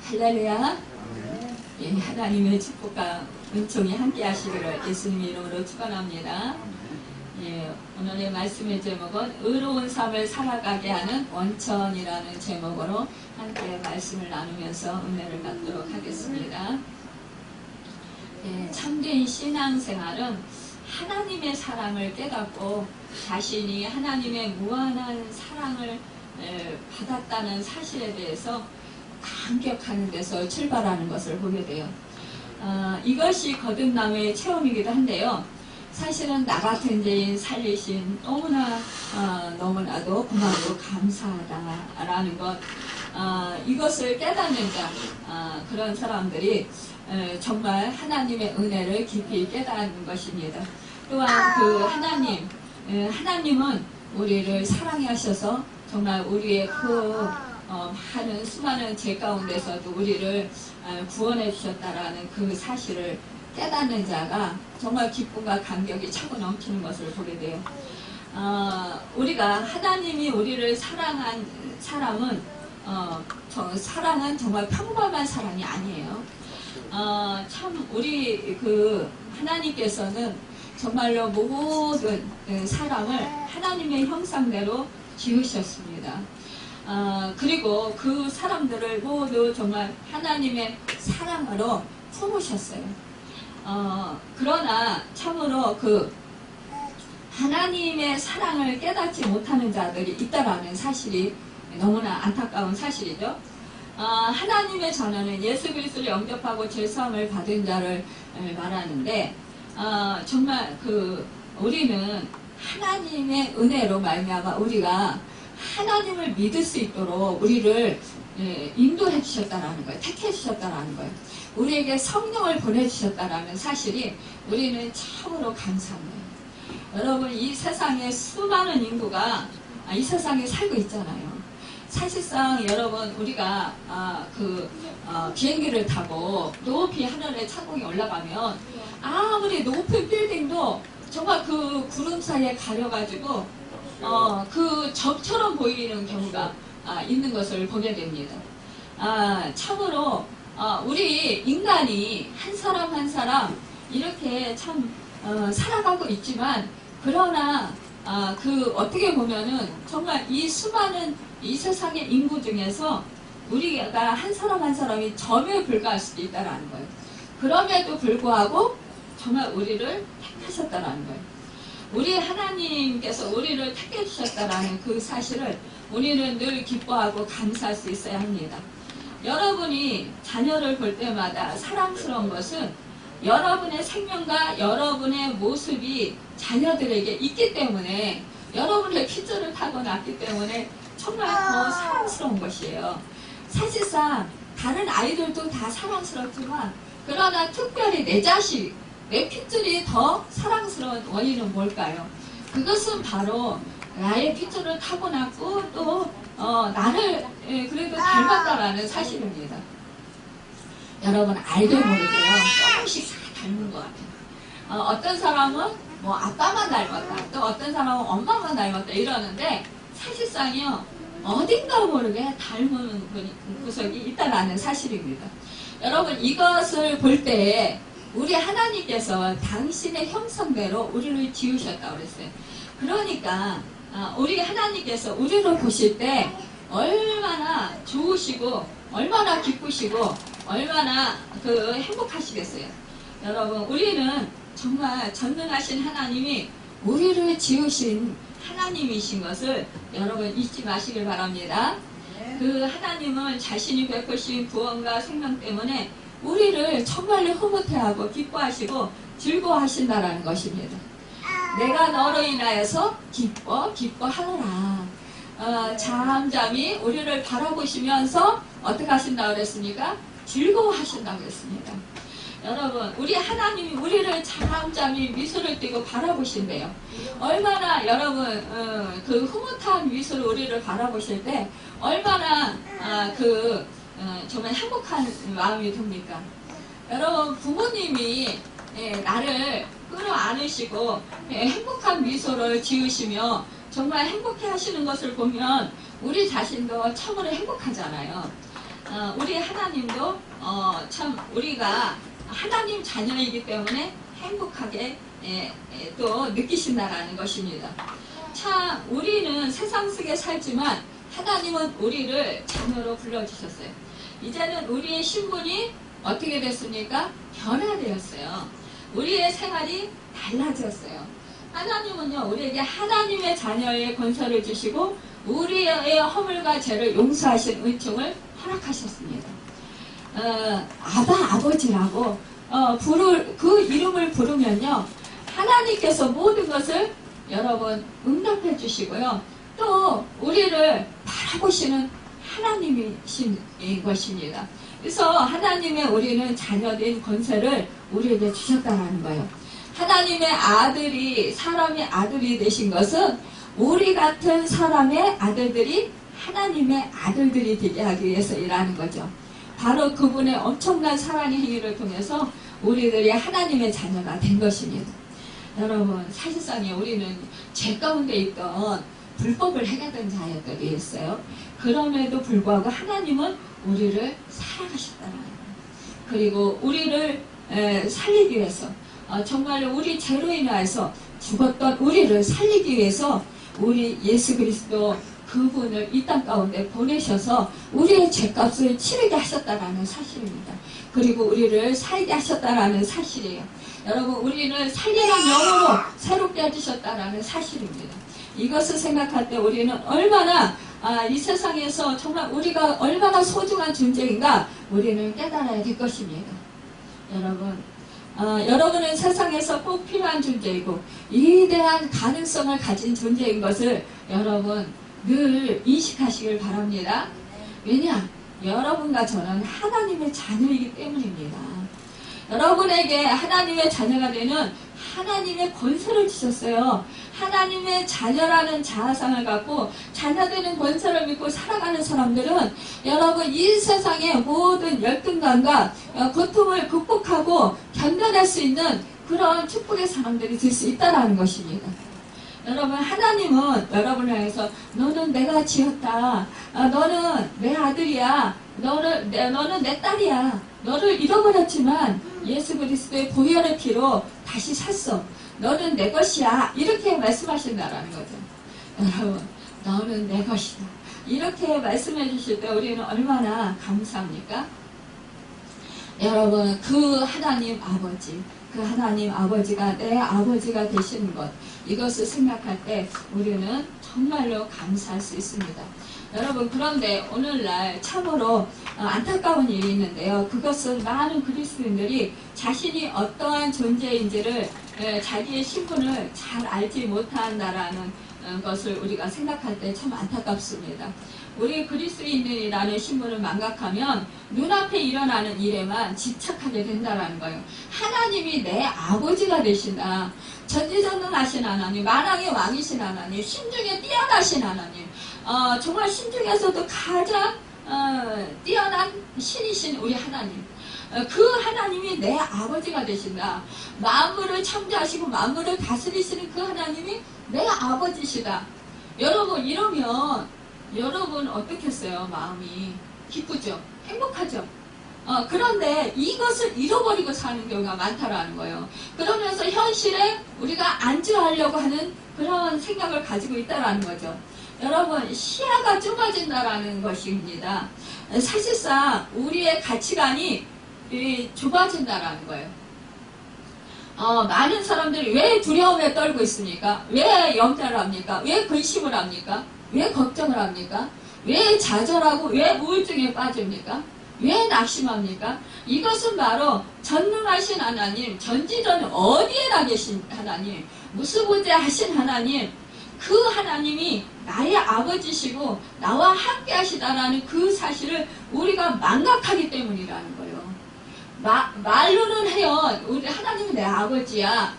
할렐루야. 예, 하나님의 축복과 은총이 함께 하시기를 예수님의 이름으로 축원합니다. 예, 오늘의 말씀의 제목은 의로운 삶을 살아가게 하는 원천이라는 제목으로 함께 말씀을 나누면서 은혜를 받도록 하겠습니다. 예, 참된 신앙생활은 하나님의 사랑을 깨닫고 자신이 하나님의 무한한 사랑을 받았다는 사실에 대해서 감격하는 데서 출발하는 것을 보게 돼요. 이것이 거듭남의 체험이기도 한데요. 사실은 나 같은 죄인 살리신 너무나도 고맙고 감사하다라는 것, 이것을 깨닫는 자, 그런 사람들이 정말 하나님의 은혜를 깊이 깨닫는 것입니다. 또한 그 하나님은 우리를 사랑해 하셔서 정말 우리의 많은 수많은 죄 가운데서도 우리를 구원해 주셨다라는 그 사실을 깨닫는 자가 정말 기쁨과 감격이 차고 넘치는 것을 보게 돼요. 우리가 하나님이 우리를 사랑한 사람은 사랑은 정말 평범한 사랑이 아니에요. 참 우리 하나님께서는 정말로 모든 사람을 하나님의 형상대로 지으셨습니다. 그리고 그 사람들을 모두 정말 하나님의 사랑으로 품으셨어요. 그러나 참으로 하나님의 사랑을 깨닫지 못하는 자들이 있다라는 사실이 너무나 안타까운 사실이죠. 하나님의 자녀는 예수 그리스도를 영접하고 죄사함을 받은 자를 말하는데, 정말 우리는 하나님의 은혜로 말미암아 우리가 하나님을 믿을 수 있도록 우리를 인도해 주셨다라는 거예요. 택해 주셨다라는 거예요. 우리에게 성령을 보내주셨다라는 사실이 우리는 참으로 감사합니다. 여러분, 이 세상에 수많은 인구가 이 세상에 살고 있잖아요. 사실상 여러분, 우리가 비행기를 타고 높이 하늘에 창공에 올라가면 아무리 높은 빌딩도 정말 그 구름 사이에 가려가지고 그 적처럼 보이는 경우가 있는 것을 보게 됩니다. 참으로 우리 인간이 한 사람 한 사람 이렇게 참 살아가고 있지만, 그러나 어떻게 보면은 정말 이 수많은 이 세상의 인구 중에서 우리가 한 사람 한 사람이 점에 불과할 수도 있다라는 거예요. 그럼에도 불구하고 정말 우리를 택하셨다라는 거예요. 우리 하나님께서 우리를 택해 주셨다라는 그 사실을 우리는 늘 기뻐하고 감사할 수 있어야 합니다. 여러분이 자녀를 볼 때마다 사랑스러운 것은 여러분의 생명과 여러분의 모습이 자녀들에게 있기 때문에, 여러분의 핏줄을 타고 났기 때문에 정말 더 사랑스러운 것이에요. 사실상 다른 아이들도 다 사랑스럽지만, 그러나 특별히 내 자식, 내 핏줄이 더 사랑스러운 원인은 뭘까요? 그것은 바로 나의 핏줄을 타고났고 또 나를 그래도 닮았다라는 사실입니다. 여러분, 알게 모르게요, 조금씩 다 닮은 것 같아요. 어떤 사람은 뭐 아빠만 닮았다, 또 어떤 사람은 엄마만 닮았다 이러는데, 사실상요 어딘가 모르게 닮은 구석이 있다라는 사실입니다. 여러분, 이것을 볼 때에 우리 하나님께서 당신의 형상대로 우리를 지으셨다고 그랬어요. 그러니까 우리 하나님께서 우리를 보실 때 얼마나 좋으시고 얼마나 기쁘시고 얼마나 행복하시겠어요. 여러분, 우리는 정말 전능하신 하나님이 우리를 지으신 하나님이신 것을 여러분 잊지 마시길 바랍니다. 그 하나님은 자신이 베푸신 구원과 생명 때문에 우리를 정말로 흐뭇해하고 기뻐하시고 즐거워하신다라는 것입니다. 내가 너로 인하여서 기뻐하노라. 잠잠히 우리를 바라보시면서 어떻게 하신다고 그랬습니까? 즐거워하신다고 했습니다. 여러분, 우리 하나님이 우리를 잠잠히 미소를 띠고 바라보신대요. 얼마나 여러분 흐뭇한 미소로 우리를 바라보실 때 얼마나 정말 행복한 마음이 듭니까? 여러분, 부모님이 나를 끌어안으시고 행복한 미소를 지으시며 정말 행복해 하시는 것을 보면 우리 자신도 참으로 행복하잖아요. 우리 하나님도 참 우리가 하나님 자녀이기 때문에 행복하게 또 느끼신다라는 것입니다. 참 우리는 세상 속에 살지만 하나님은 우리를 자녀로 불러주셨어요. 이제는 우리의 신분이 어떻게 됐습니까? 변화되었어요. 우리의 생활이 달라졌어요. 하나님은요, 우리에게 하나님의 자녀의 권세를 주시고 우리의 허물과 죄를 용서하신 은총을 허락하셨습니다. 아바 아버지라고 그 이름을 부르면요, 하나님께서 모든 것을 여러분 응답해 주시고요, 또 우리를 바라보시는 하나님이신 것입니다. 그래서 하나님의 우리는 자녀된 권세를 우리에게 주셨다는 거예요. 하나님의 아들이, 사람의 아들이 되신 것은 우리 같은 사람의 아들들이 하나님의 아들들이 되게 하기 위해서이라는 거죠. 바로 그분의 엄청난 사랑의 행위를 통해서 우리들이 하나님의 자녀가 된 것입니다. 여러분, 사실상에 우리는 죄 가운데 있던 불법을 행하던 자녀들이었어요. 그럼에도 불구하고 하나님은 우리를 사랑하셨다는 거예요. 그리고 우리를 살리기 위해서, 정말로 우리 죄로 인하여서 죽었던 우리를 살리기 위해서 우리 예수 그리스도 그분을 이 땅 가운데 보내셔서 우리의 죄값을 치르게 하셨다라는 사실입니다. 그리고 우리를 살게 하셨다라는 사실이에요. 여러분, 우리는 살리는 영으로 새롭게 해주셨다라는 사실입니다. 이것을 생각할 때 우리는 얼마나 이 세상에서 정말 우리가 얼마나 소중한 존재인가 우리는 깨달아야 될 것입니다. 여러분, 여러분은 세상에서 꼭 필요한 존재이고 위대한 가능성을 가진 존재인 것을 여러분 늘 인식하시길 바랍니다. 왜냐? 여러분과 저는 하나님의 자녀이기 때문입니다. 여러분에게 하나님의 자녀가 되는 하나님의 권세를 주셨어요. 하나님의 자녀라는 자아상을 갖고 자녀되는 권세를 믿고 살아가는 사람들은 여러분 이 세상의 모든 열등감과 고통을 극복하고 견뎌낼 수 있는 그런 축복의 사람들이 될 수 있다는 것입니다. 여러분, 하나님은 여러분을 향해서 너는 내가 지었다. 너는 내 아들이야. 너는 내 딸이야. 너를 잃어버렸지만 예수 그리스도의 보혈의 피로 다시 샀어. 너는 내 것이야. 이렇게 말씀하신다라는 거죠. 여러분, 너는 내 것이다. 이렇게 말씀해 주실 때 우리는 얼마나 감사합니까? 여러분, 그 하나님 아버지가 내 아버지가 되시는 것, 이것을 생각할 때 우리는 정말로 감사할 수 있습니다. 여러분, 그런데 오늘날 참으로 안타까운 일이 있는데요. 그것은 많은 그리스도인들이 자신이 어떠한 존재인지를 자기의 신분을 잘 알지 못한다라는 것을 우리가 생각할 때 참 안타깝습니다. 우리 그리스도인이라는 신분을 망각하면 눈앞에 일어나는 일에만 집착하게 된다는 거예요. 하나님이 내 아버지가 되신다. 전지전능하신 하나님, 만왕의 왕이신 하나님, 신중에 뛰어나신 하나님, 정말 신중에서도 가장 뛰어난 신이신 우리 하나님, 그 하나님이 내 아버지가 되신다. 만물을 창조하시고 만물을 다스리시는 그 하나님이 내 아버지시다. 여러분, 이러면 여러분 어떻겠어요? 마음이 기쁘죠? 행복하죠? 그런데 이것을 잃어버리고 사는 경우가 많다라는 거예요. 그러면서 현실에 우리가 안주하려고 하는 그런 생각을 가지고 있다라는 거죠. 여러분, 시야가 좁아진다라는 것입니다. 사실상 우리의 가치관이 좁아진다라는 거예요. 많은 사람들이 왜 두려움에 떨고 있습니까? 왜 염려를 합니까? 왜 근심을 합니까? 왜 걱정을 합니까? 왜 좌절하고 왜 우울증에 빠집니까? 왜 낙심합니까? 이것은 바로 전능하신 하나님, 전지전 어디에나 계신 하나님, 무수부재하신 하나님, 그 하나님이 나의 아버지시고 나와 함께 하시다라는 그 사실을 우리가 망각하기 때문이라는 거예요. 말로는 해요. 우리 하나님은 내 아버지야.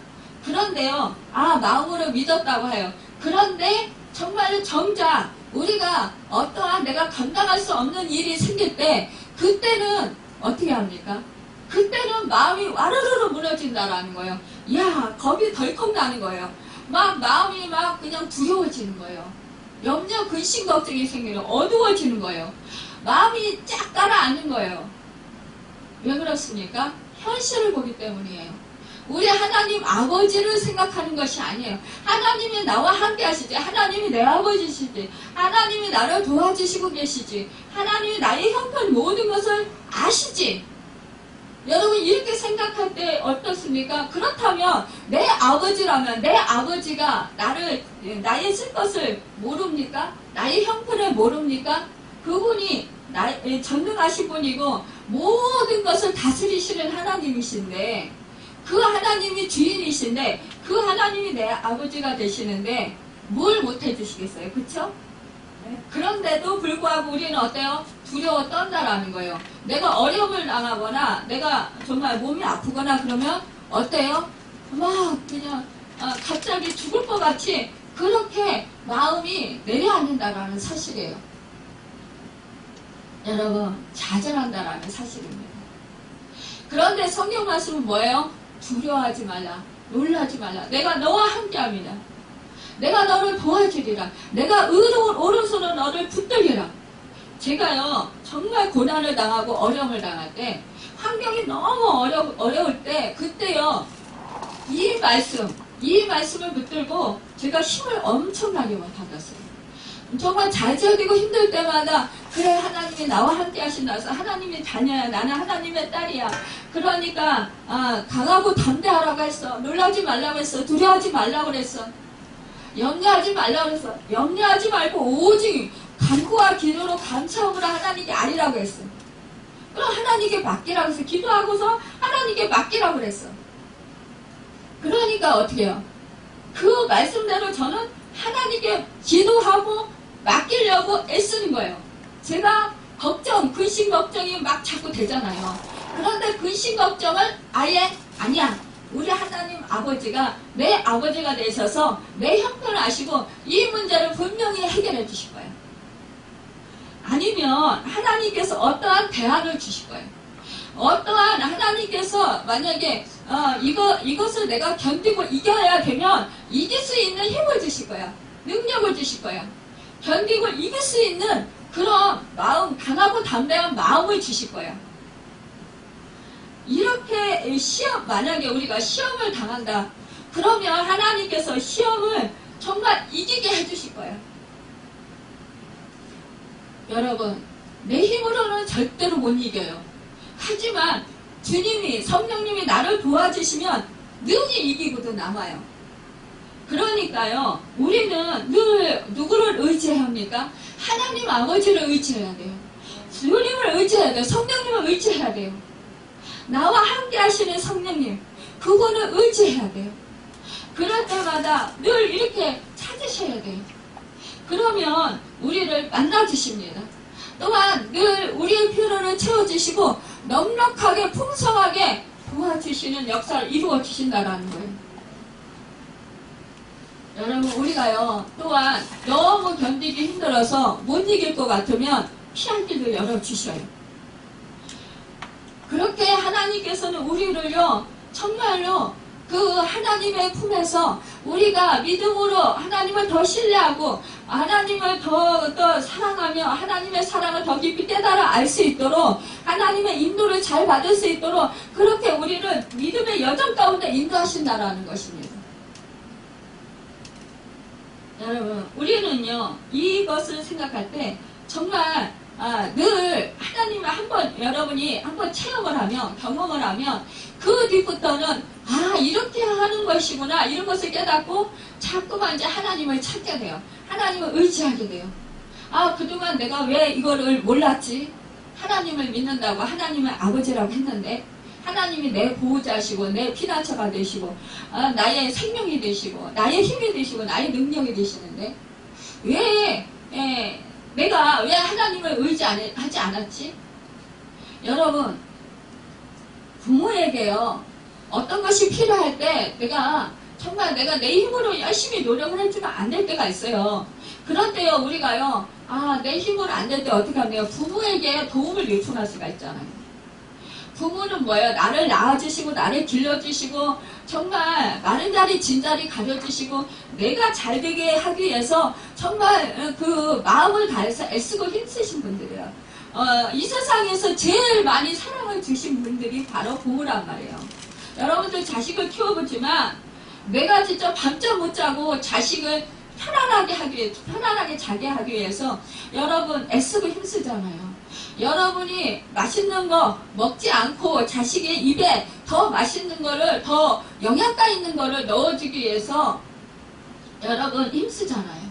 그런데요, 마음으로 믿었다고 해요. 그런데 정말 정작 우리가 어떠한 내가 감당할 수 없는 일이 생길 때 그때는 어떻게 합니까? 그때는 마음이 와르르르 무너진다라는 거예요. 야, 겁이 덜컥 나는 거예요. 마음이 그냥 두려워지는 거예요. 염려, 근심, 걱정이 생기면 어두워지는 거예요. 마음이 쫙 가라앉는 거예요. 왜 그렇습니까? 현실을 보기 때문이에요. 우리 하나님 아버지를 생각하는 것이 아니에요. 하나님이 나와 함께 하시지. 하나님이 내 아버지시지. 하나님이 나를 도와주시고 계시지. 하나님이 나의 형편 모든 것을 아시지. 여러분 이렇게 생각할 때 어떻습니까? 그렇다면 내 아버지라면 내 아버지가 나의 쓸 것을 모릅니까? 나의 형편을 모릅니까? 그분이 전능하신 분이고 모든 것을 다스리시는 하나님이신데 그 하나님이 주인이신데 그 하나님이 내 아버지가 되시는데 뭘 못해 주시겠어요? 그쵸? 그런데도 불구하고 우리는 어때요? 두려워 떤다라는 거예요. 내가 어려움을 당하거나 내가 정말 몸이 아프거나 그러면 어때요? 막 그냥 갑자기 죽을 것 같이 그렇게 마음이 내려앉는다라는 사실이에요. 여러분 좌절한다라는 사실입니다. 그런데 성경 말씀은 뭐예요? 두려워하지 말라. 놀라지 말라. 내가 너와 함께합니다. 내가 너를 도와주리라. 내가 의로운 오른손으로 너를 붙들리라. 제가요 정말 고난을 당하고 어려움을 당할 때 환경이 너무 어려울 때 그때요 이 말씀을 붙들고 제가 힘을 엄청나게 받았어요. 정말 좌절되고 힘들 때마다 그래 하나님이 나와 함께 하신다서 하나님의 자녀야. 나는 하나님의 딸이야. 그러니까 강하고 담대하라고 했어. 놀라지 말라고 했어. 두려워하지 말라고 그랬어. 염려하지 말라고 했어. 염려하지 말고 오직 간구와 기도로 감사함으로 하나님께 아리라고 했어. 그럼 하나님께 맡기라고 했어. 기도하고서 하나님께 맡기라고 그랬어. 그러니까 어떻게 해요? 그 말씀대로 저는 하나님께 기도하고 맡기려고 애쓰는 거예요. 제가 근심 걱정이 막 자꾸 되잖아요. 그런데 근심 걱정을 아예 아니야. 우리 하나님 아버지가 내 아버지가 되셔서 내 형편을 아시고 이 문제를 분명히 해결해 주실 거예요. 아니면 하나님께서 어떠한 대안을 주실 거예요. 어떠한 하나님께서 만약에 이것을 내가 견디고 이겨야 되면 이길 수 있는 힘을 주실 거야. 능력을 주실 거야. 견디고 이길 수 있는 그런 마음, 강하고 담대한 마음을 주실 거야. 이렇게 만약에 우리가 시험을 당한다. 그러면 하나님께서 시험을 정말 이기게 해주실 거야. 여러분, 내 힘으로는 절대로 못 이겨요. 하지만 주님이, 성령님이 나를 도와주시면 능히 이기고도 남아요. 그러니까요, 우리는 늘 누구를 의지해야 합니까? 하나님 아버지를 의지해야 돼요. 주님을 의지해야 돼요. 성령님을 의지해야 돼요. 나와 함께 하시는 성령님, 그분을 의지해야 돼요. 그럴 때마다 늘 이렇게 찾으셔야 돼요. 그러면 우리를 만나주십니다. 또한 늘 우리의 필요를 채워주시고 넉넉하게 풍성하게 도와주시는 역사를 이루어 주신다라는 거예요. 여러분, 우리가요 또한 너무 견디기 힘들어서 못 이길 것 같으면 피할 길도 열어주셔요. 그렇게 하나님께서는 우리를요 정말로 그 하나님의 품에서 우리가 믿음으로 하나님을 더 신뢰하고 하나님을 더 사랑하며 하나님의 사랑을 더 깊이 깨달아 알 수 있도록 하나님의 인도를 잘 받을 수 있도록 그렇게 우리를 믿음의 여정 가운데 인도하신다라는 것입니다. 여러분, 우리는요 이것을 생각할 때 정말 늘 하나님을 여러분이 한번 체험을 하면, 경험을 하면 그 뒤부터는 이렇게 하는 것이구나 이런 것을 깨닫고 자꾸만 이제 하나님을 찾게 돼요. 하나님을 의지하게 돼요. 그동안 내가 왜 이거를 몰랐지? 하나님을 믿는다고 하나님을 아버지라고 했는데 하나님이 내 보호자시고 내 피난처가 되시고 나의 생명이 되시고 나의 힘이 되시고 나의 능력이 되시는데 왜 내가 왜 하나님을 의지하지 않았지? 여러분, 부모에게요 어떤 것이 필요할 때 내가 내 힘으로 열심히 노력을 해주면 안 될 때가 있어요. 그럴 때요 우리가요 내 힘으로 안 될 때 어떻게 하면 부모에게 도움을 요청할 수가 있잖아요. 부모는 뭐예요? 나를 낳아주시고 나를 길러주시고 정말 많은 자리 진자리 가려주시고 내가 잘되게 하기 위해서 정말 그 마음을 다해서 애쓰고 힘쓰신 분들이에요. 이 세상에서 제일 많이 사랑을 주신 분들이 바로 부모란 말이에요. 여러분들 자식을 키워보지만 내가 진짜 밤잠 못 자고 자식을 편안하게 자게 하기 위해서 여러분 애쓰고 힘쓰잖아요. 여러분이 맛있는 거 먹지 않고 자식의 입에 더 맛있는 거를, 더 영양가 있는 거를 넣어주기 위해서 여러분 힘쓰잖아요.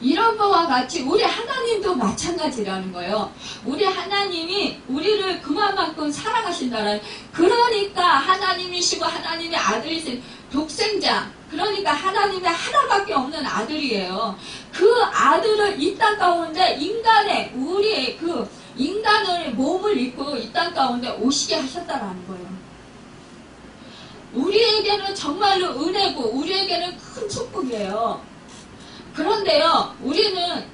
이런 거와 같이 우리 하나님도 마찬가지라는 거예요. 우리 하나님이 우리를 그만큼 사랑하신다는, 그러니까 하나님이시고 하나님의 아들이신 독생자, 그러니까 하나님의 하나밖에 없는 아들이에요. 그 아들을 이 땅 가운데 우리의 그 인간의 몸을 입고 이 땅 가운데 오시게 하셨다라는 거예요. 우리에게는 정말로 은혜고 우리에게는 큰 축복이에요. 그런데요, 우리는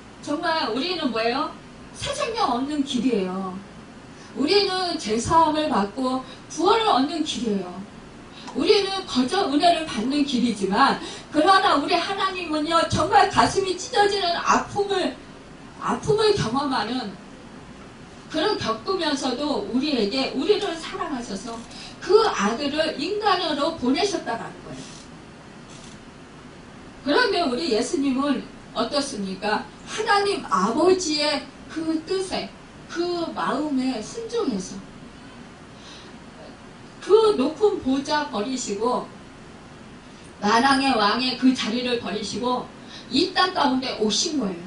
뭐예요? 새 생명 얻는 길이에요. 우리는 제사함을 받고 구원을 얻는 길이에요. 우리는 거저 은혜를 받는 길이지만, 그러나 우리 하나님은요, 정말 가슴이 찢어지는 아픔을 경험하는, 겪으면서도 우리를 사랑하셔서 그 아들을 인간으로 보내셨다라는 거예요. 그런데 우리 예수님은 어떻습니까? 하나님 아버지의 그 뜻에, 그 마음에 순종해서 그 높은 보좌 버리시고, 만왕의 왕의 그 자리를 버리시고 이 땅 가운데 오신 거예요.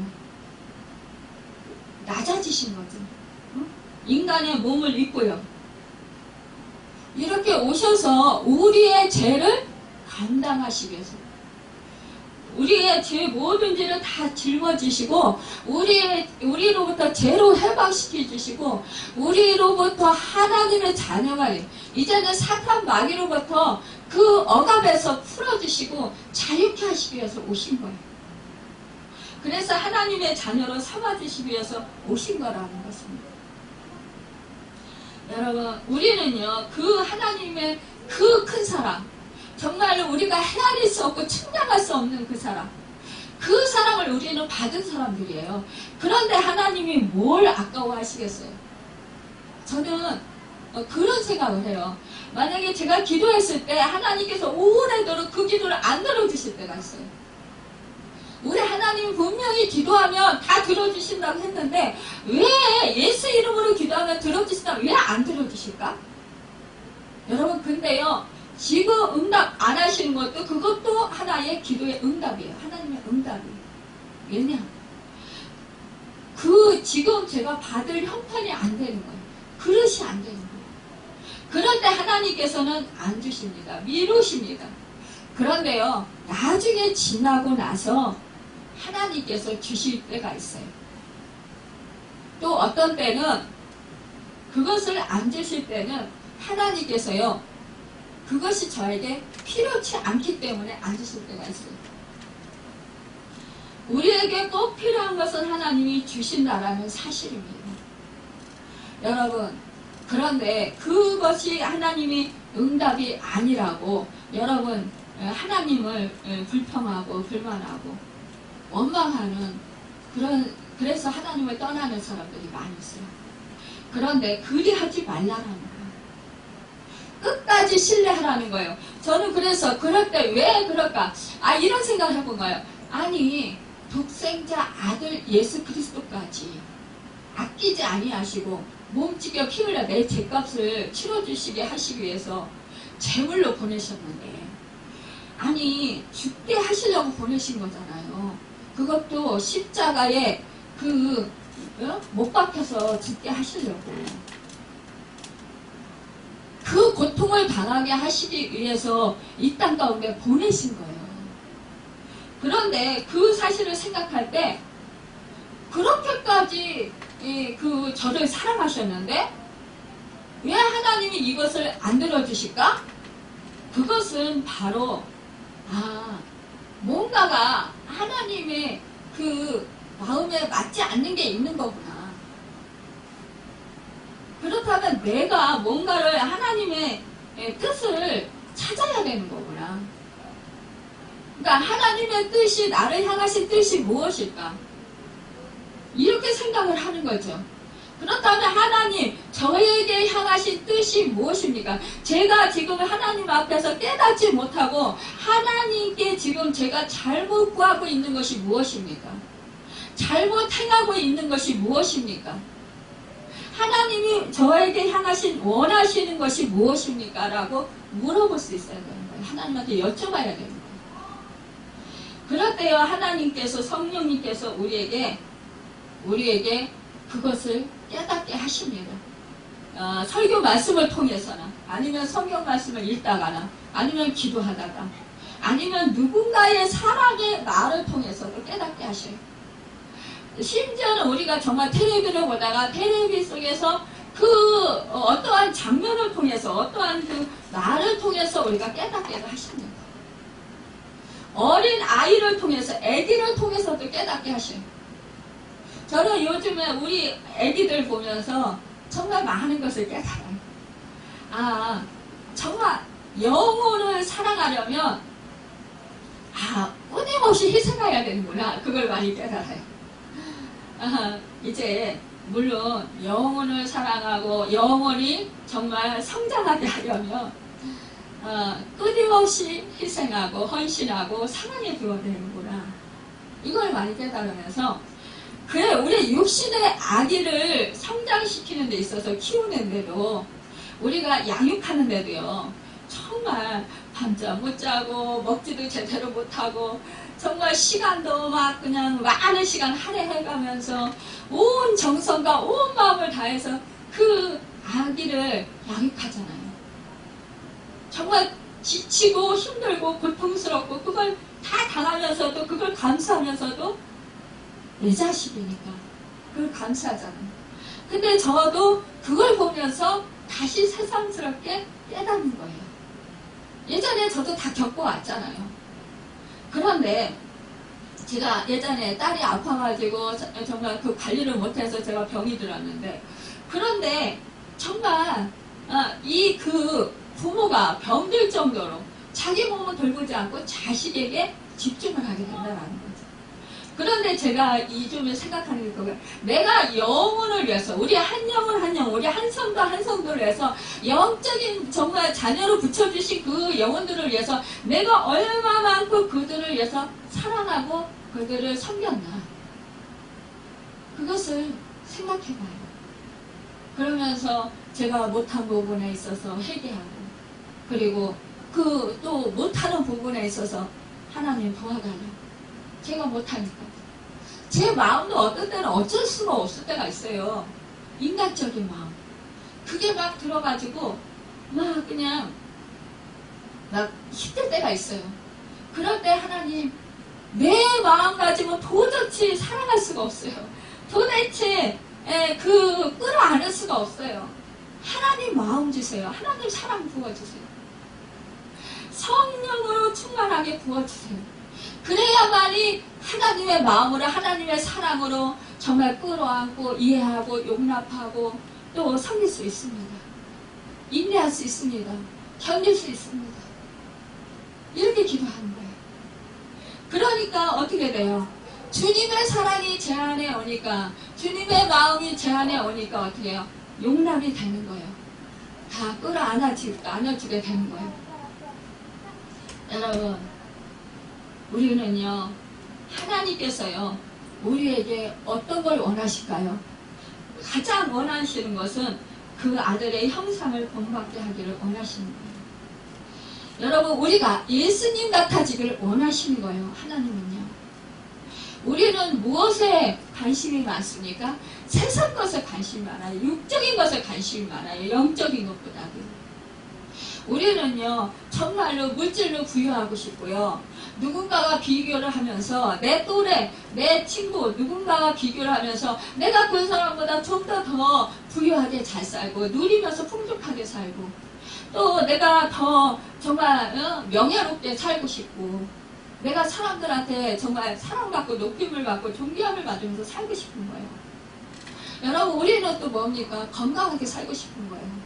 낮아지신 거죠. 인간의 몸을 입고요. 이렇게 오셔서 우리의 죄를 감당하시기 위해서, 우리의 죄 모든 죄를 다 짊어지시고 우리로부터 죄로 해방시켜 주시고, 우리로부터 하나님의 자녀가 이제는 사탄 마귀로부터 그 억압에서 풀어주시고 자유케 하시기 위해서 오신 거예요. 그래서 하나님의 자녀로 삼아주시기 위해서 오신 거라는 것입니다. 여러분, 우리는요, 그 하나님의 그 큰 사랑, 정말로 우리가 헤아릴 수 없고 측량할 수 없는 그 사랑, 그 사랑을 우리는 받은 사람들이에요. 그런데 하나님이 뭘 아까워하시겠어요? 저는 그런 생각을 해요. 만약에 제가 기도했을 때 하나님께서 오래도록 그 기도를 안 들어주실 때가 있어요. 우리 하나님이 분명히 기도하면 다 들어주신다고 했는데, 왜 예수 이름으로 기도하면 들어주신다고 왜 안 들어주실까? 여러분, 근데요, 지금 응답 안 하시는 것도 그것도 하나의 기도의 응답이에요. 하나님의 응답이에요. 왜냐? 지금 제가 받을 형편이 안 되는 거예요. 그릇이 안 되는 거예요. 그럴 때 하나님께서는 안 주십니다. 미루십니다. 그런데요, 나중에 지나고 나서 하나님께서 주실 때가 있어요. 또 어떤 때는 그것을 안 주실 때는 하나님께서요, 그것이 저에게 필요치 않기 때문에 안 주실 때가 있어요. 우리에게 꼭 필요한 것은 하나님이 주신다라는 사실입니다. 여러분, 그런데 그것이 하나님이 응답이 아니라고 여러분 하나님을 불평하고 불만하고 원망하는, 그래서 하나님을 떠나는 사람들이 많이 있어요. 그런데 그리하지 말라는 거예요. 끝까지 신뢰하라는 거예요. 저는 그래서 그럴 때 왜 그럴까? 이런 생각을 해본 거예요. 아니, 독생자 아들 예수 그리스도까지 아끼지 아니하시고 몸찢겨 피 흘려 내 죄값을 치러주시게 하시기 위해서 제물로 보내셨는데, 아니 죽게 하시려고 보내신 거잖아요. 그것도 십자가에 못 박혀서 죽게 하시려고, 그 고통을 당하게 하시기 위해서 이 땅 가운데 보내신 거예요. 그런데 그 사실을 생각할 때, 그렇게까지 저를 사랑하셨는데 왜 하나님이 이것을 안 들어주실까? 그것은 바로 뭔가가 하나님의 그 마음에 맞지 않는 게 있는 거구나. 그렇다면 내가 뭔가를 하나님의 뜻을 찾아야 되는 거구나. 그러니까 하나님의 뜻이, 나를 향하신 뜻이 무엇일까? 이렇게 생각을 하는 거죠. 그렇다면 하나님, 저에게 향하신 뜻이 무엇입니까? 제가 지금 하나님 앞에서 깨닫지 못하고 하나님께 지금 제가 잘못 구하고 있는 것이 무엇입니까? 잘못 행하고 있는 것이 무엇입니까? 하나님이 저에게 향하신 원하시는 것이 무엇입니까? 라고 물어볼 수 있어야 되는 거예요. 하나님한테 여쭤봐야 되는 거예요. 그럴 때요, 하나님께서, 성령님께서 우리에게 그것을 깨닫게 하십니다. 설교 말씀을 통해서나, 아니면 성경 말씀을 읽다가나, 아니면 기도하다가, 아니면 누군가의 사랑의 말을 통해서도 깨닫게 하셔요. 심지어는 우리가 정말 텔레비를 보다가 텔레비 속에서 어떠한 장면을 통해서, 어떠한 그 말을 통해서 우리가 깨닫게도 하십니다. 어린 아이를 통해서, 아기를 통해서도 깨닫게 하셔요. 저는 요즘에 우리 아기들 보면서 정말 많은 것을 깨달아요. 정말 영혼을 사랑하려면 끊임없이 희생해야 되는구나. 그걸 많이 깨달아요. 이제 물론 영혼을 사랑하고 영혼이 정말 성장하게 하려면 끊임없이 희생하고 헌신하고 사랑해 주어야 되는구나. 이걸 많이 깨달으면서, 그래, 우리 육신의 아기를 성장시키는 데 있어서 키우는데도, 우리가 양육하는데도요, 정말 밤잠 못 자고 먹지도 제대로 못하고 정말 시간도 막 그냥 많은 시간 할애해가면서 온 정성과 온 마음을 다해서 그 아기를 양육하잖아요. 정말 지치고 힘들고 고통스럽고 그걸 다 당하면서도, 그걸 감수하면서도 내 자식이니까 그걸 감수하잖아요. 근데 저도 그걸 보면서 다시 새삼스럽게 깨닫는 거예요. 예전에 저도 다 겪어왔잖아요. 그런데 제가 예전에 딸이 아파가지고 정말 그 관리를 못해서 제가 병이 들었는데, 그런데 정말 이 그 부모가 병들 정도로 자기 몸을 돌보지 않고 자식에게 집중을 하게 된다는 거죠. 그런데 제가 이점을 생각하는 게 그거예요. 내가 영혼을 위해서, 우리 한 영혼 한 영혼, 우리 한 성도 한 성도를 위해서, 영적인 정말 자녀로 붙여주신 그 영혼들을 위해서 내가 얼마만큼 그들을 위해서 사랑하고 그들을 섬겼나. 그것을 생각해봐요. 그러면서 제가 못한 부분에 있어서 회개하고, 그리고 그 또 못하는 부분에 있어서 하나님 도와달라고. 제가 못하니까. 제 마음도 어떤 때는 어쩔 수가 없을 때가 있어요. 인간적인 마음. 그게 막 들어가지고 막 그냥 막 힘들 때가 있어요. 그럴 때 하나님, 내 마음가짐은 도저히 사랑할 수가 없어요. 도대체 끌어안을 수가 없어요. 하나님 마음 주세요. 하나님 사랑 부어주세요. 성령으로 충만하게 부어주세요. 그래야만이 하나님의 마음으로, 하나님의 사랑으로 정말 끌어안고 이해하고 용납하고 또 섬길 수 있습니다. 인내할 수 있습니다. 견딜 수 있습니다. 이렇게 기도하는 거예요. 그러니까 어떻게 돼요? 주님의 사랑이 제 안에 오니까, 주님의 마음이 제 안에 오니까 어떻게 해요? 용납이 되는 거예요. 다 끌어안아주게 되는 거예요. 여러분, 우리는요, 하나님께서요, 우리에게 어떤 걸 원하실까요? 가장 원하시는 것은 그 아들의 형상을 본받게 하기를 원하시는 거예요. 여러분, 우리가 예수님 같아지기를 원하시는 거예요. 하나님은요. 우리는 무엇에 관심이 많습니까? 세상 것에 관심이 많아요. 육적인 것에 관심이 많아요. 영적인 것보다도. 우리는요, 정말로 물질로 부유하고 싶고요. 누군가가 비교를 하면서, 내 또래, 내 친구, 누군가가 비교를 하면서 내가 그 사람보다 좀 더 부유하게 잘 살고, 누리면서 풍족하게 살고, 또 내가 더 정말 명예롭게 살고 싶고, 내가 사람들한테 정말 사랑받고 높임을 받고 존귀함을 받으면서 살고 싶은 거예요. 여러분, 우리는 또 뭡니까? 건강하게 살고 싶은 거예요.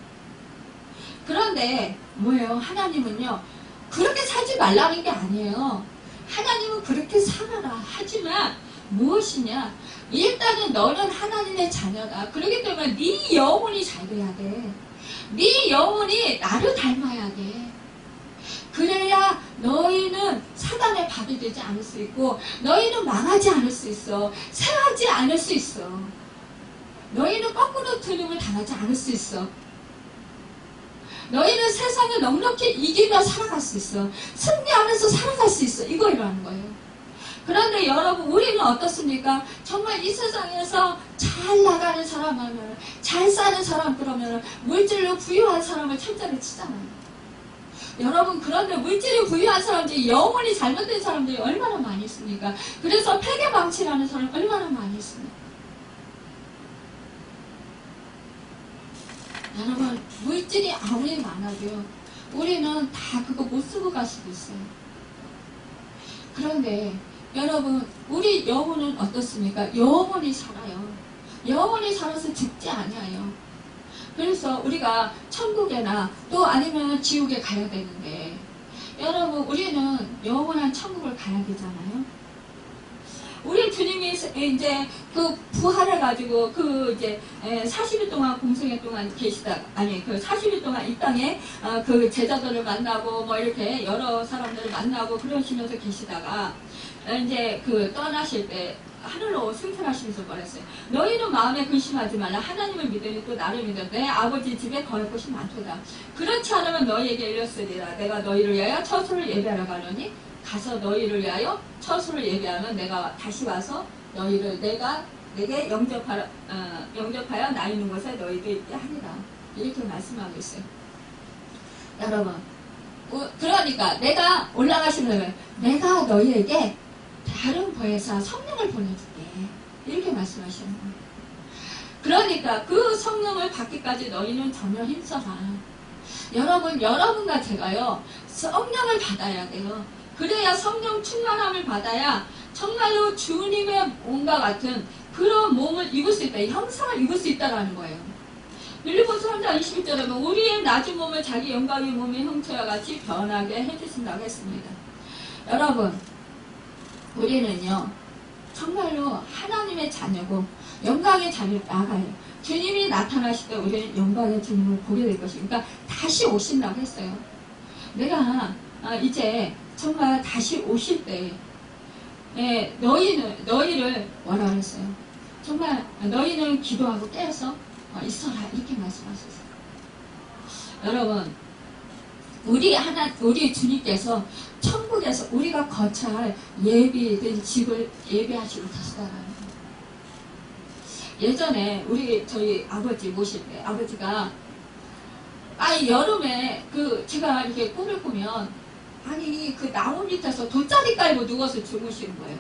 그런데 뭐예요? 하나님은요, 그렇게 살지 말라는 게 아니에요. 하나님은 그렇게 살아라. 하지만 무엇이냐? 일단은 너는 하나님의 자녀다. 그렇기 때문에 네 영혼이 잘 돼야 돼. 네 영혼이 나를 닮아야 돼. 그래야 너희는 사단의 밥이 되지 않을 수 있고 너희는 망하지 않을 수 있어. 새하지 않을 수 있어. 너희는 거꾸로 틀림을 당하지 않을 수 있어. 너희는 세상을 넉넉히 이기며 살아갈 수 있어. 승리하면서 살아갈 수 있어. 이거라는 거예요. 그런데 여러분, 우리는 어떻습니까? 정말 이 세상에서 잘 나가는 사람 하면, 잘 사는 사람 그러면 물질로 부유한 사람을 철저히 치잖아요. 여러분, 그런데 물질이 부유한 사람들이, 영혼이 잘못된 사람들이 얼마나 많이 있습니까? 그래서 폐괴망치라는 사람 얼마나 많이 있습니까? 여러분, 물질이 아무리 많아도요, 우리는 다 그거 못 쓰고 갈 수도 있어요. 그런데 여러분, 우리 영혼은 어떻습니까? 영혼이 살아요. 영혼이 살아서 죽지 않아요. 그래서 우리가 천국에나 또 아니면 지옥에 가야 되는데, 여러분, 우리는 영원한 천국을 가야 되잖아요. 우리 주님이 이제 그 부활해가지고 그 이제 40일 동안 공생애 동안 계시다가, 아니 그 40일 동안 이 땅에 그 제자들을 만나고 뭐 이렇게 여러 사람들을 만나고 그러시면서 계시다가 이제 그 떠나실 때 하늘로 승천하시면서 말했어요. 너희는 마음에 근심하지 말라. 하나님을 믿으니 또 나를 믿어. 내 아버지 집에 거할 곳이 많도다. 그렇지 않으면 너희에게 이르렀으리라. 내가 너희를 위하여 처소를 예배하러 가노니 가서 너희를 위하여 처소를 예배하면 내가 다시 와서 너희를 내게 영접하여 나 있는 곳에 너희도 있게 하리라. 이렇게 말씀하고 있어요. 여러분, 그러니까 내가 올라가시면 내가 너희에게 다른 보혜사 성령을 보내줄게. 이렇게 말씀하시는 거예요. 그러니까 그 성령을 받기까지 너희는 전혀 힘써라. 여러분과 제가요, 성령을 받아야 돼요. 그래야 성령 충만함을 받아야 정말로 주님의 몸과 같은 그런 몸을 입을 수 있다. 형상을 입을 수 있다는 거예요. 빌립보서 3장 21절에 보면 우리의 낮은 몸을 자기 영광의 몸의 형체와 같이 변하게 해주신다고 했습니다. 여러분, 우리는요, 정말로 하나님의 자녀고 영광의 자녀로 나가요. 주님이 나타나실 때 우리는 영광의 주님을 보게 될 것이니까 그러니까 다시 오신다고 했어요. 내가 이제 정말 다시 오실 때 너희를 뭐라 그랬어요? 정말 너희는 기도하고 깨어서 있어라. 이렇게 말씀하셨어요. 여러분, 우리 주님께서 천국에서 우리가 거처할 예비된 집을 예비하시고 계시다라는 거예요. 예전에 저희 아버지 모실 때 아버지가 여름에 제가 이렇게 꿈을 꾸면 그 나무 밑에서 돗자리 깔고 누워서 주무시는 거예요.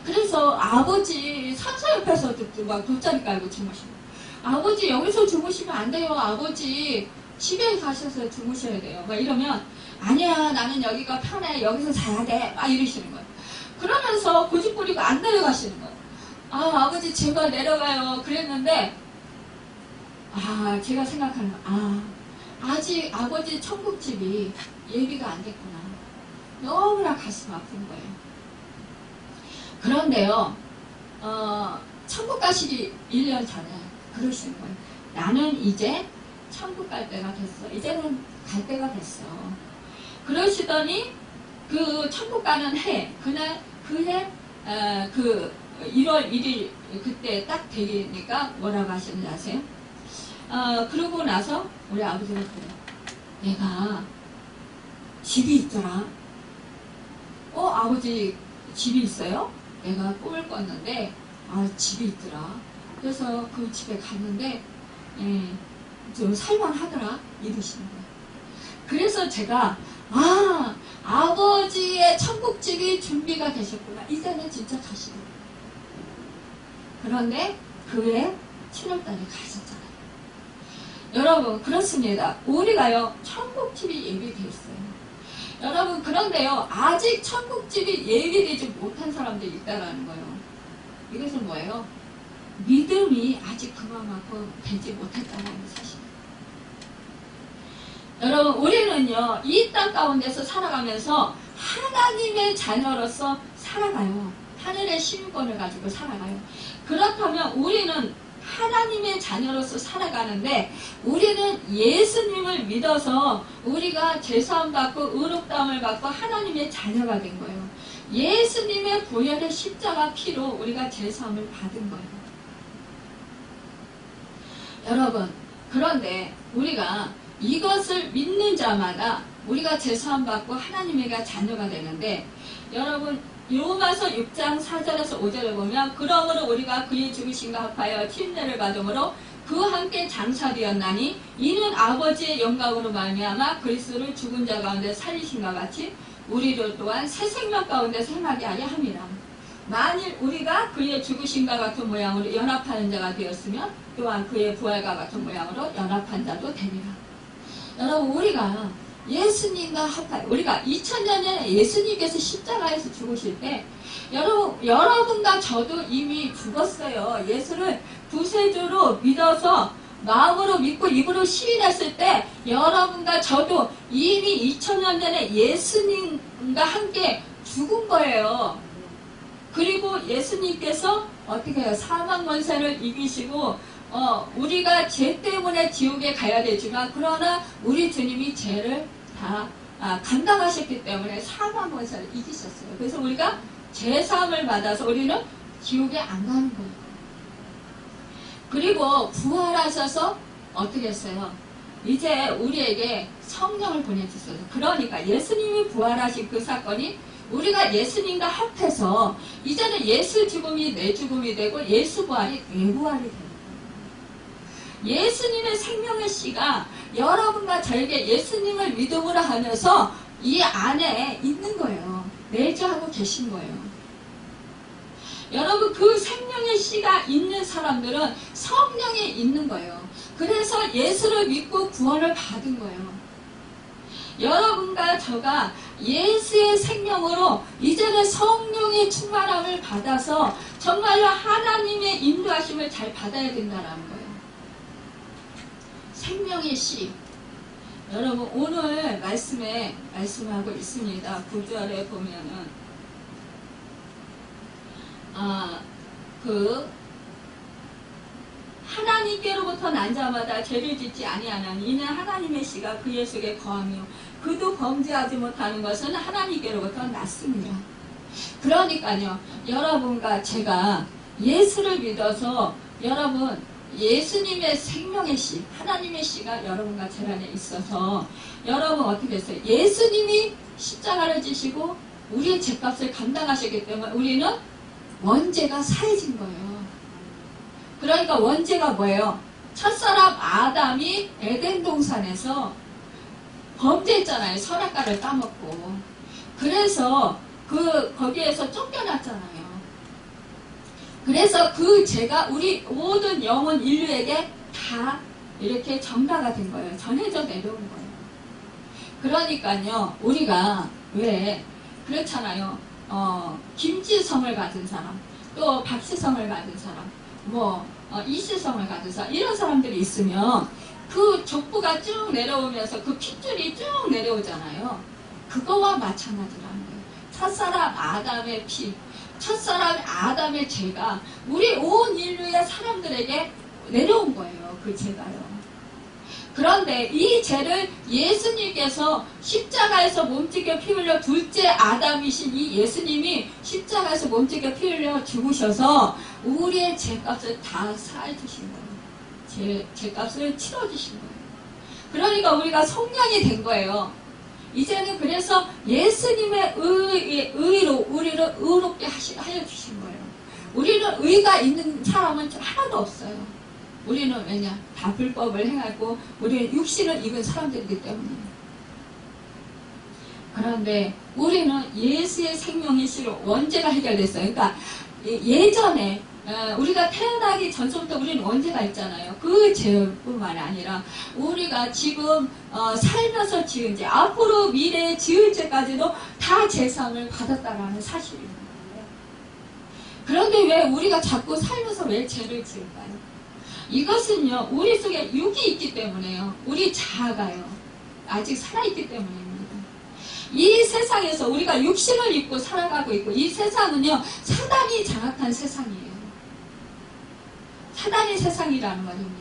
그래서 아버지 산소 옆에서 막 돗자리 깔고 주무시는 거예요. 아버지 여기서 주무시면 안 돼요. 아버지 집에 가셔서 주무셔야 돼요. 막 이러면 아니야, 나는 여기가 편해. 여기서 자야 돼. 막 이러시는 거예요. 그러면서 고집 부리고 안 내려가시는 거예요. 아버지 제발 내려가요. 그랬는데 제가 생각하는 거 아직 아버지 천국집이 예비가 안 됐구나. 너무나 가슴 아픈 거예요. 그런데요, 천국 가시기 1년 전에 그러시는 거예요. 나는 이제 천국 갈 때가 됐어. 이제는 갈 때가 됐어. 그러시더니 그 천국 가는 해, 그해 1월 1일 그때 딱 되니까 뭐라고 하시는지 아세요? 그러고 나서 우리 아버지가 그래요. 내가 집이 있더라. 아버지 집이 있어요? 내가 꿈을 꿨는데 집이 있더라. 그래서 그 집에 갔는데 좀 살만하더라. 이러시는 거예요. 그래서 제가 아버지의 천국집이 준비가 되셨구나. 이제는 진짜 가시더라. 그런데 그해 7월달에 가셨잖아요. 여러분, 그렇습니다. 우리가요, 천국집이 예비되어 있어요. 여러분, 그런데요, 아직 천국집이 예비되지 못한 사람들이 있다는 거예요. 이것은 뭐예요? 믿음이 아직 그만큼 되지 못했다는 사실입니다. 여러분, 우리는요, 이 땅 가운데서 살아가면서 하나님의 자녀로서 살아가요. 하늘의 시민권을 가지고 살아가요. 그렇다면 우리는 하나님의 자녀로서 살아가는데 우리는 예수님을 믿어서 우리가 죄사함 받고 의롭다함을 받고 하나님의 자녀가 된 거예요. 예수님의 보혈의 십자가 피로 우리가 죄사함을 받은 거예요. 여러분, 그런데 우리가 이것을 믿는 자마다 우리가 죄사함 받고 하나님의 자녀가 되는데, 여러분 로마서 6장 4절에서 5절에 보면 그러므로 우리가 그의 죽으심과 합하여 침례를 받음으로 그와 함께 장사되었나니 이는 아버지의 영광으로 말미암아 그리스도를 죽은 자 가운데 살리신과 같이 우리를 또한 새 생명 가운데 생하게 하려 함이라. 만일 우리가 그의 죽으심과 같은 모양으로 연합하는 자가 되었으면 또한 그의 부활과 같은 모양으로 연합한 자도 되리라. 여러분, 우리가 예수님과 합하여, 우리가 2000년 전에 예수님께서 십자가에서 죽으실 때 여러분과 저도 이미 죽었어요. 예수를 구세주로 믿어서 마음으로 믿고 입으로 시인했을 때 여러분과 저도 이미 2000년 전에 예수님과 함께 죽은 거예요. 그리고 예수님께서 어떻게 해요? 사망 권세를 이기시고 우리가 죄 때문에 지옥에 가야 되지만 그러나 우리 주님이 죄를 다 감당하셨기 때문에 사망 권세를 이기셨어요. 그래서 우리가 죄사함을 받아서 우리는 지옥에 안 가는 거예요. 그리고 부활하셔서 어떻게 했어요? 이제 우리에게 성령을 보내주셨어요. 그러니까 예수님이 부활하신 그 사건이 우리가 예수님과 합해서 이제는 예수 죽음이 내 죽음이 되고 예수 부활이 내 부활이 됩니다. 예수님의 생명의 씨가 여러분과 저에게 예수님을 믿음으로 하면서 이 안에 있는 거예요. 내주하고 계신 거예요. 여러분, 그 생명의 씨가 있는 사람들은 성령이 있는 거예요. 그래서 예수를 믿고 구원을 받은 거예요. 여러분과 저가 예수의 생명으로 이제는 성령의 충만함을 받아서 정말로 하나님의 인도하심을 잘 받아야 된다는 거예요. 생명의 씨. 여러분, 오늘 말씀에 말씀하고 있습니다. 9절에 보면은 하나님께로부터 난 자마다 죄를 짓지 아니하나니 이는 하나님의 씨가 그의 속에 거하며 그도 범죄하지 못하는 것은 하나님께로부터 났습니다. 그러니까요, 여러분과 제가 예수를 믿어서 여러분 예수님의 생명의 씨, 하나님의 씨가 여러분과 제 안에 있어서 여러분 어떻게 됐어요? 예수님이 십자가를 지시고 우리의 죄값을 감당하셨기 때문에 우리는 원죄가 사해진 거예요. 그러니까 원죄가 뭐예요? 첫사람 아담이 에덴 동산에서 범죄했잖아요. 선악과를 따먹고. 그래서 거기에서 쫓겨났잖아요. 그래서 그 죄가 우리 모든 영혼 인류에게 다 이렇게 전가가 된 거예요. 전해져 내려온 거예요. 그러니까요, 우리가 왜 그렇잖아요. 김지성을 가진 사람, 또 박시성을 가진 사람, 이시성을 가진 사람, 이런 사람들이 있으면 그 족부가 쭉 내려오면서 그 핏줄이 쭉 내려오잖아요. 그거와 마찬가지라는 거예요. 첫사람 아담의 피, 첫사람 아담의 죄가 우리 온 인류의 사람들에게 내려온 거예요. 그 죄가요. 그런데 이 죄를 예수님께서 십자가에서 몸짓겨 피 흘려 둘째 아담이신 이 예수님이 십자가에서 몸짓겨 피 흘려 죽으셔서 우리의 죄값을 다 사해주신 거예요. 죄값을 치러주신 거예요. 그러니까 우리가 성령이 된 거예요. 이제는 그래서 예수님의 의로 우리를 의롭게 하여 주신 거예요. 우리는 의가 있는 사람은 하나도 없어요. 우리는 왜냐? 다 불법을 행하고 우리는 육신을 입은 사람들이기 때문이에요. 그런데 우리는 예수의 생명의 씨로 원죄가 해결됐어요. 그러니까 예전에 우리가 태어나기 전부터 우리는 원죄가 있잖아요. 그 죄뿐만 아니라 우리가 지금 살면서 지은 죄, 앞으로 미래에 지을 죄까지도 다 제사함을 받았다라는 사실입니다. 그런데 왜 우리가 자꾸 살면서 왜 죄를 지을까요? 이것은요, 우리 속에 육이 있기 때문에요. 우리 자아가요. 아직 살아있기 때문입니다. 이 세상에서 우리가 육신을 입고 살아가고 있고, 이 세상은요 사단이 장악한 세상이에요. 사단의 세상이라는 말입니다.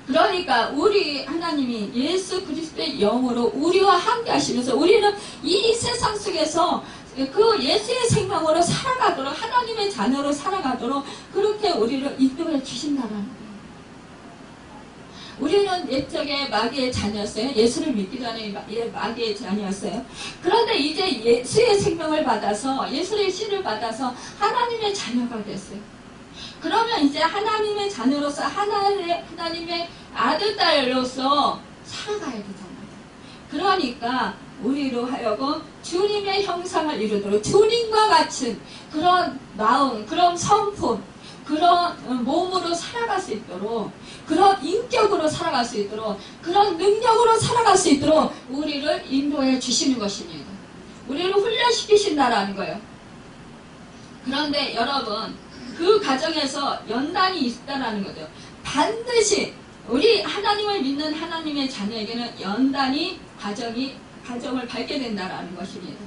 그러니까 우리 하나님이 예수 그리스도의 영으로 우리와 함께 하시면서 우리는 이 세상 속에서 그 예수의 생명으로 살아가도록, 하나님의 자녀로 살아가도록 그렇게 우리를 인도해 주신다는 거예요. 우리는 옛적에 마귀의 자녀였어요. 예수를 믿기 전에 마귀의 자녀였어요. 그런데 이제 예수의 생명을 받아서, 예수의 씨를 받아서 하나님의 자녀가 됐어요. 그러면 이제 하나님의 자녀로서 하나님의 아들, 딸로서 살아가야 되잖아요. 그러니까 우리로 하여금 주님의 형상을 이루도록, 주님과 같은 그런 마음, 그런 성품, 그런 몸으로 살아갈 수 있도록, 그런 인격으로 살아갈 수 있도록, 그런 능력으로 살아갈 수 있도록 우리를 인도해 주시는 것입니다. 우리를 훈련시키신다라는 거예요. 그런데 여러분, 그 과정에서 연단이 있다라는 거죠. 반드시 우리 하나님을 믿는 하나님의 자녀에게는 연단이 과정을 밟게 된다라는 것입니다.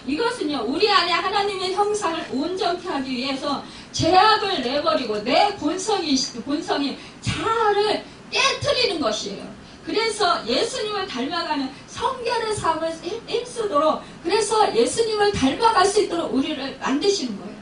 이것은요, 우리 안에 하나님의 형상을 온전케 하기 위해서 죄악을 내버리고 내 본성이 자아를 깨트리는 것이에요. 그래서 예수님을 닮아가는 성결의 삶을 힘쓰도록, 그래서 예수님을 닮아갈 수 있도록 우리를 만드시는 거예요.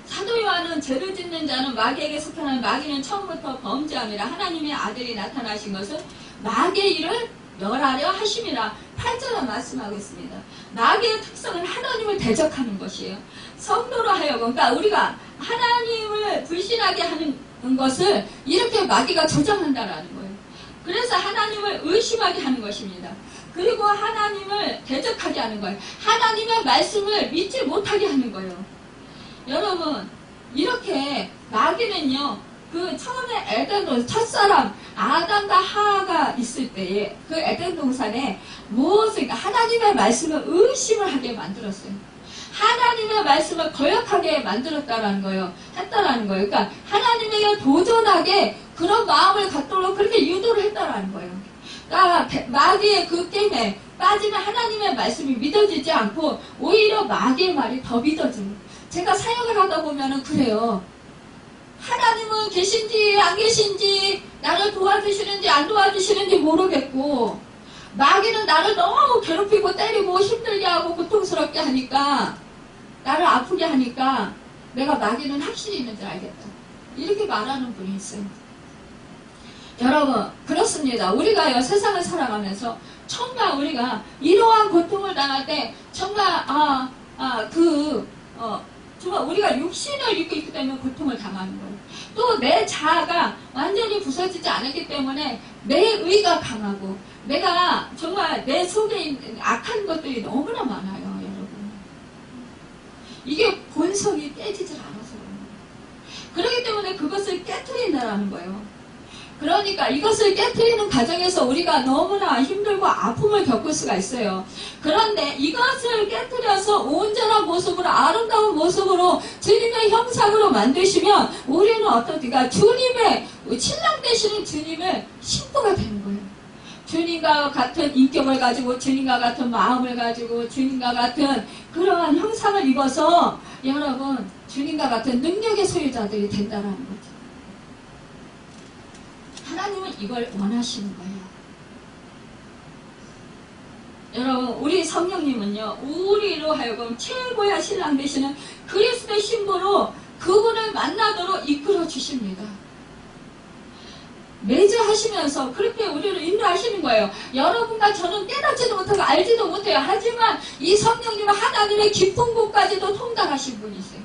사도 요한은 죄를 짓는 자는 마귀에게 속하는, 마귀는 처음부터 범죄함이라 하나님의 아들이 나타나신 것은 마귀의 일을 멸하려 하심이라 8절에 말씀하고 있습니다. 마귀의 특성은 하나님을 대적하는 것이에요. 성도로 하여금, 그러니까 우리가 하나님을 불신하게 하는 것을 이렇게 마귀가 조장한다라는 거예요. 그래서 하나님을 의심하게 하는 것입니다. 그리고 하나님을 대적하게 하는 거예요. 하나님의 말씀을 믿지 못하게 하는 거예요. 여러분, 이렇게 마귀는요, 그 처음에 에덴 첫사람 아담과 하와가 있을 때에 그 에덴 동산에 무엇을, 하나님의 말씀을 의심을 하게 만들었어요. 하나님의 말씀을 거역하게 만들었다라는 거예요. 했다라는 거예요. 그러니까 하나님에게 도전하게 그런 마음을 갖도록 그렇게 유도를 했다라는 거예요. 그러니까 마귀의 그 게임에 빠지면 하나님의 말씀이 믿어지지 않고 오히려 마귀의 말이 더 믿어집니다. 제가 사역을 하다 보면은 그래요. 하나님은 계신지 안 계신지, 나를 도와주시는지 안 도와주시는지 모르겠고, 마귀는 나를 너무 괴롭히고 때리고 힘들게 하고 고통스럽게 하니까, 나를 아프게 하니까 내가 마귀는 확실히 있는 줄 알겠다. 이렇게 말하는 분이 있어요. 여러분, 그렇습니다. 우리가 세상을 살아가면서 정말 우리가 이러한 고통을 당할 때 정말 정말 우리가 육신을 입고 있기 때문에 고통을 당하는 거예요. 또 내 자아가 완전히 부서지지 않았기 때문에 내 의가 강하고, 내가 정말 내 속에 있는 악한 것들이 너무나 많아요, 여러분. 이게 본성이 깨지질 않아서 그렇기 때문에 그것을 깨트린다라는 거예요. 그러니까 이것을 깨트리는 과정에서 우리가 너무나 힘들고 아픔을 겪을 수가 있어요. 그런데 이것을 깨트려서 온전한 모습으로, 아름다운 모습으로 주님의 형상으로 만드시면 우리는 어떻게가 주님의 신랑 되시는 주님의 신부가 되는 거예요. 주님과 같은 인격을 가지고, 주님과 같은 마음을 가지고, 주님과 같은 그러한 형상을 입어서 여러분, 주님과 같은 능력의 소유자들이 된다는 거죠. 하나님은 이걸 원하시는 거예요. 여러분, 우리 성령님은요, 우리로 하여금 최고의 신랑 되시는 그리스도의 신부로 그분을 만나도록 이끌어 주십니다. 매주 하시면서 그렇게 우리를 인도하시는 거예요. 여러분과 저는 깨닫지도 못하고 알지도 못해요. 하지만 이 성령님은 하나님의 깊은 곳까지도 통달하신 분이세요.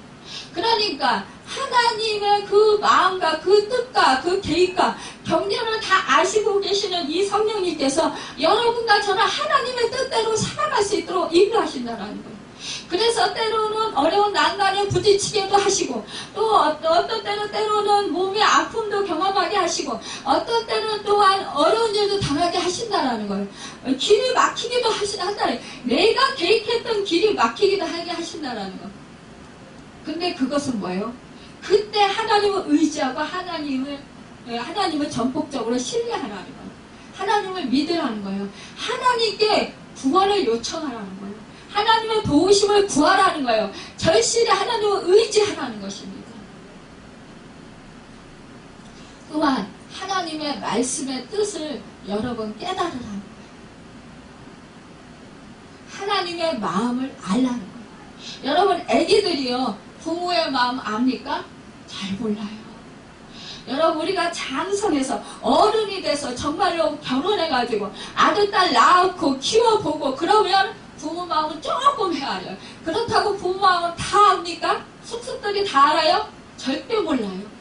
그러니까 하나님의 그 마음과 그 뜻과 그 계획과 경륜을 다 아시고 계시는 이 성령님께서 여러분과 저는 하나님의 뜻대로 살아갈 수 있도록 인도하신다는 거예요. 그래서 때로는 어려운 난간에 부딪히게도 하시고, 또 어떤 때로는 몸의 아픔도 경험하게 하시고, 어떤 때는 또한 어려운 일도 당하게 하신다는 거예요. 길이 막히기도 한다는, 내가 계획했던 길이 막히기도 하게 하신다는 거예요. 근데 그것은 뭐예요? 그때 하나님을 의지하고 하나님을 전폭적으로 신뢰하라는 거예요. 하나님을 믿으라는 거예요. 하나님께 구원을 요청하라는 거예요. 하나님의 도우심을 구하라는 거예요. 절실히 하나님을 의지하라는 것입니다. 또한 하나님의 말씀의 뜻을 여러분 깨달으라는 거예요. 하나님의 마음을 알라는 거예요. 여러분 애기들이요 부모의 마음 압니까? 잘 몰라요. 여러분 우리가 장성해서 어른이 돼서 정말로 결혼해가지고 아들 딸 낳고 키워보고 그러면 부모 마음은 조금 헤아려요. 그렇다고 부모 마음은 다 압니까? 숙숙들이 다 알아요? 절대 몰라요.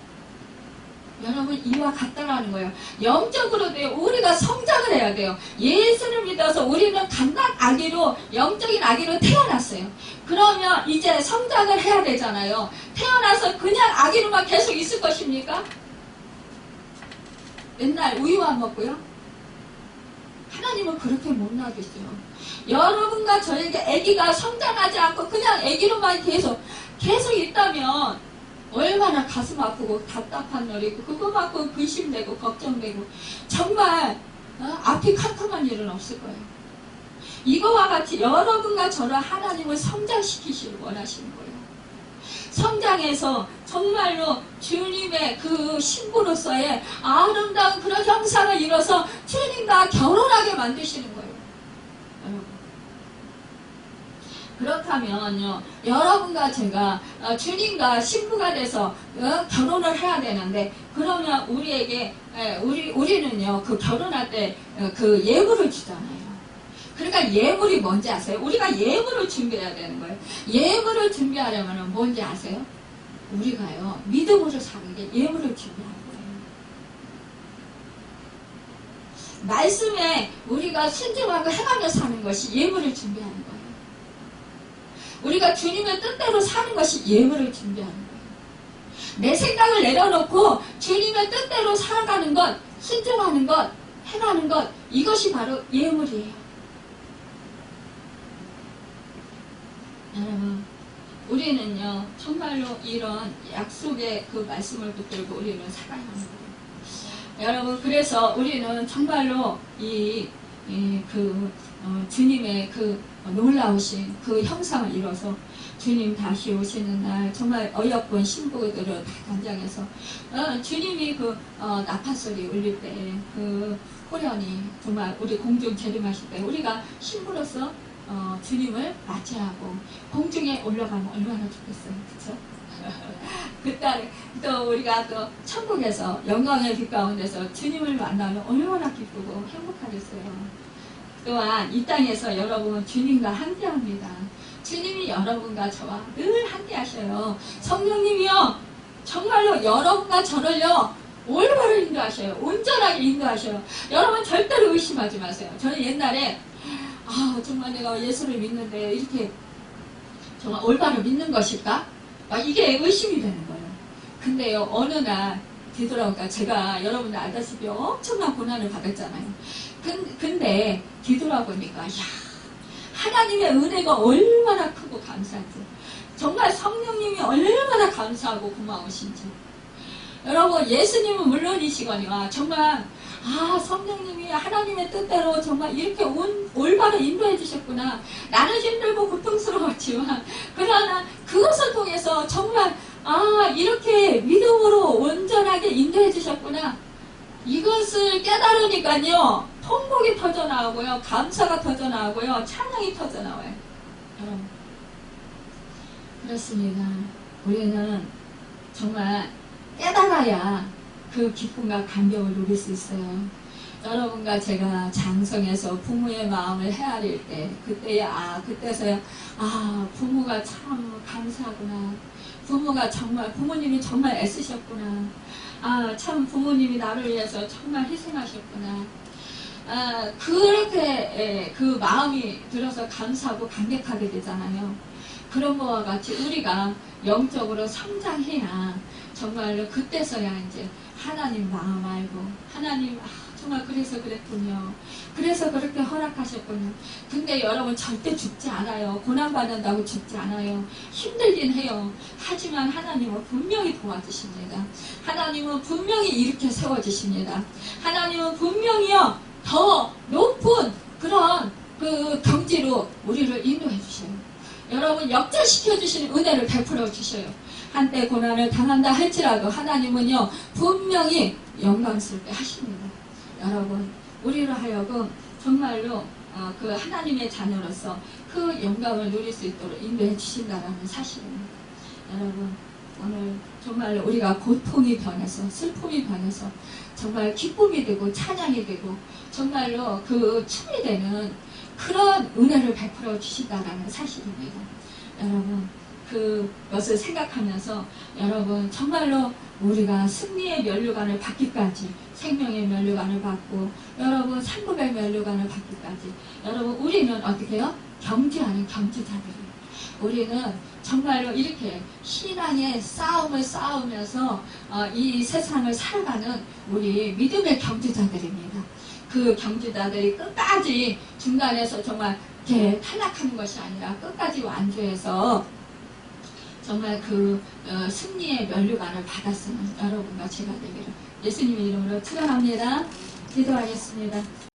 여러분 이와 같다라는 거예요. 영적으로도 우리가 성장을 해야 돼요. 예수를 믿어서 우리는 갓난 아기로 영적인 아기로 태어났어요. 그러면 이제 성장을 해야 되잖아요. 태어나서 그냥 아기로만 계속 있을 것입니까? 맨날 우유만 먹고요? 하나님은 그렇게 못 놔두세요. 여러분과 저에게 아기가 성장하지 않고 그냥 아기로만 계속 있다면 얼마나 가슴 아프고 답답한 날이고 그거만큼 근심되고 걱정되고 정말 앞이 캄캄한 일은 없을 거예요. 이거와 같이 여러분과 저를 하나님을 성장시키시길 원하시는 거예요. 성장해서 정말로 주님의 그 신부로서의 아름다운 그런 형상을 이뤄서 주님과 결혼하게 만드시는 거예요. 그렇다면요, 여러분과 제가 주님과 신부가 돼서 결혼을 해야 되는데, 그러면 우리는요, 그 결혼할 때 그 예물을 주잖아요. 그러니까 예물이 뭔지 아세요? 우리가 예물을 준비해야 되는 거예요. 예물을 준비하려면 뭔지 아세요? 우리가요, 믿음으로 사는 게 예물을 준비하는 거예요. 말씀에 우리가 순종하고 행하며 사는 것이 예물을 준비하는 거예요. 우리가 주님의 뜻대로 사는 것이 예물을 준비하는 거예요. 내 생각을 내려놓고 주님의 뜻대로 살아가는 것, 순종하는 것, 행하는 것, 이것이 바로 예물이에요. 여러분, 우리는요 정말로 이런 약속의 그 말씀을 붙들고 우리는 살아야 하는 거예요. 여러분, 그래서 우리는 정말로 주님의 그 놀라우신 그 형상을 이뤄서 주님 다시 오시는 날 정말 어여쁜 신부들을 다 단장해서 주님이 그 나팔소리 울릴 때 그 호련히 정말 우리 공중 재림하실 때 우리가 신부로서 주님을 맞이하고 공중에 올라가면 얼마나 좋겠어요. 그쵸? 그때 또 우리가 또 천국에서 영광의 빛 가운데서 주님을 만나면 얼마나 기쁘고 행복하겠어요. 또한 이 땅에서 여러분 주님과 함께합니다. 주님이 여러분과 저와 늘 함께하셔요. 성령님이요 정말로 여러분과 저를요 올바로 인도하셔요. 온전하게 인도하셔요. 여러분 절대로 의심하지 마세요. 저는 옛날에 정말 내가 예수를 믿는데 이렇게 정말 올바로 믿는 것일까? 이게 의심이 되는 거예요. 근데요 어느 날 뒤돌아보니까 제가 여러분들 알다시피 엄청난 고난을 받았잖아요. 근데 뒤돌아보니까 하나님의 은혜가 얼마나 크고 감사한지, 정말 성령님이 얼마나 감사하고 고마우신지. 여러분 예수님은 물론이시거니와 정말 성령님이 하나님의 뜻대로 정말 이렇게 올바로 인도해 주셨구나. 나는 힘들고 고통스러웠지만 그러나 그것을 통해서 정말 이렇게 믿음으로 온전하게 인도해 주셨구나. 이것을 깨달으니까요 통곡이 터져나오고요, 감사가 터져나오고요, 찬양이 터져나와요. 여러분 그렇습니다. 우리는 정말 깨달아야 그 기쁨과 감격을 누릴 수 있어요. 여러분과 제가 장성해서 부모의 마음을 헤아릴 때 그때서야 부모가 참 감사하구나. 부모님이 정말 애쓰셨구나. 참 부모님이 나를 위해서 정말 희생하셨구나. 그렇게 그 마음이 들어서 감사하고 감격하게 되잖아요. 그런 거와 같이 우리가 영적으로 성장해야 정말로 그때서야 이제 하나님 마음 알고 하나님 정말 그래서 그랬군요. 그래서 그렇게 허락하셨군요. 근데 여러분 절대 죽지 않아요. 고난받는다고 죽지 않아요. 힘들긴 해요. 하지만 하나님은 분명히 도와주십니다. 하나님은 분명히 일으켜 세워주십니다. 하나님은 분명히요 더 높은 그런 그 경지로 우리를 인도해 주셔요. 여러분 역전시켜 주시는 은혜를 베풀어 주셔요. 한때 고난을 당한다 할지라도 하나님은요 분명히 영광스럽게 하십니다. 여러분 우리로 하여금 정말로 그 하나님의 자녀로서 그 영광을 누릴 수 있도록 인도해 주신다는 사실입니다. 여러분 오늘 정말로 우리가 고통이 변해서 슬픔이 변해서 정말 기쁨이 되고 찬양이 되고 정말로 그 춤이 되는 그런 은혜를 베풀어 주신다는 사실입니다. 여러분 그것을 생각하면서 여러분 정말로 우리가 승리의 면류관을 받기까지 생명의 면류관을 받고 여러분 상급의 면류관을 받기까지 여러분 우리는 어떻게 해요? 경주하는 경주자들이에요. 우리는 정말로 이렇게 신앙의 싸움을 싸우면서 이 세상을 살아가는 우리 믿음의 경주자들입니다. 그 경주자들이 끝까지 중간에서 정말 이렇게 탈락하는 것이 아니라 끝까지 완주해서 정말 그 승리의 면류관을 받았으면 여러분과 제가 되기를 예수님의 이름으로 축원합니다. 기도하겠습니다.